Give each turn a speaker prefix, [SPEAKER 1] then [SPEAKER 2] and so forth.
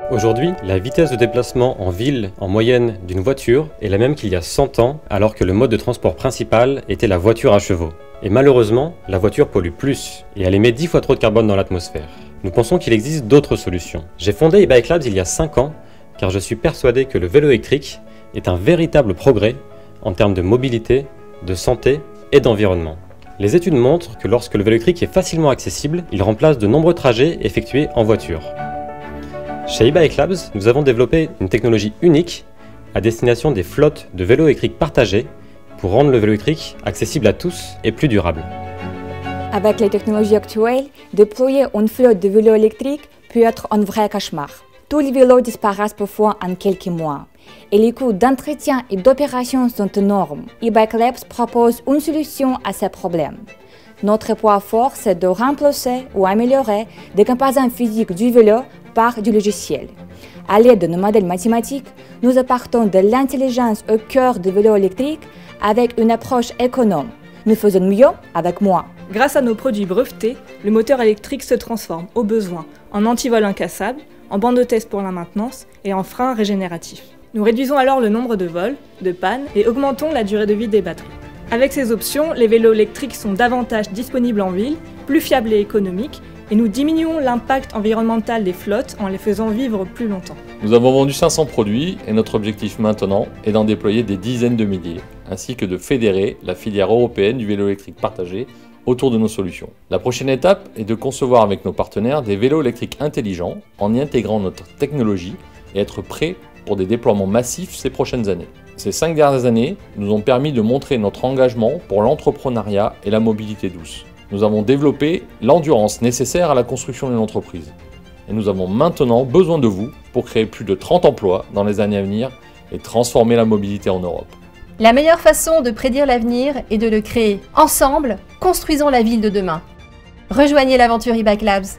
[SPEAKER 1] Aujourd'hui, la vitesse de déplacement en ville en moyenne d'une voiture est la même qu'il y a 100 ans, alors que le mode de transport principal était la voiture à chevaux. Et malheureusement, la voiture pollue plus, et elle émet 10 fois trop de carbone dans l'atmosphère. Nous pensons qu'il existe d'autres solutions. J'ai fondé e-Bike Labs il y a 5 ans, car je suis persuadé que le vélo électrique est un véritable progrès en termes de mobilité, de santé et d'environnement. Les études montrent que lorsque le vélo électrique est facilement accessible, il remplace de nombreux trajets effectués en voiture. Chez e-Bike Labs, nous avons développé une technologie unique à destination des flottes de vélos électriques partagés pour rendre le vélo électrique accessible à tous et plus durable.
[SPEAKER 2] Avec les technologies actuelles, déployer une flotte de vélos électriques peut être un vrai cauchemar. Tous les vélos disparaissent parfois en quelques mois et les coûts d'entretien et d'opération sont énormes. e-Bike Labs propose une solution à ces problèmes. Notre point fort, c'est de remplacer ou améliorer des composants physiques du vélo par du logiciel. À l'aide de nos modèles mathématiques, nous apportons de l'intelligence au cœur du vélo électrique avec une approche économe. Nous faisons mieux avec moins.
[SPEAKER 3] Grâce à nos produits brevetés, le moteur électrique se transforme au besoin en antivol incassable, en bande de test pour la maintenance et en frein régénératif. Nous réduisons alors le nombre de vols, de pannes et augmentons la durée de vie des batteries. Avec ces options, les vélos électriques sont davantage disponibles en ville, plus fiables et économiques, et nous diminuons l'impact environnemental des flottes en les faisant vivre plus longtemps.
[SPEAKER 4] Nous avons vendu 500 produits et notre objectif maintenant est d'en déployer des dizaines de milliers, ainsi que de fédérer la filière européenne du vélo électrique partagé autour de nos solutions. La prochaine étape est de concevoir avec nos partenaires des vélos électriques intelligents en y intégrant notre technologie et être prêts pour des déploiements massifs ces prochaines années. Ces 5 dernières années nous ont permis de montrer notre engagement pour l'entrepreneuriat et la mobilité douce. Nous avons développé l'endurance nécessaire à la construction d'une entreprise. Et nous avons maintenant besoin de vous pour créer plus de 30 emplois dans les années à venir et transformer la mobilité en Europe.
[SPEAKER 5] La meilleure façon de prédire l'avenir est de le créer. Ensemble, construisons la ville de demain. Rejoignez l'aventure e-Bike Labs.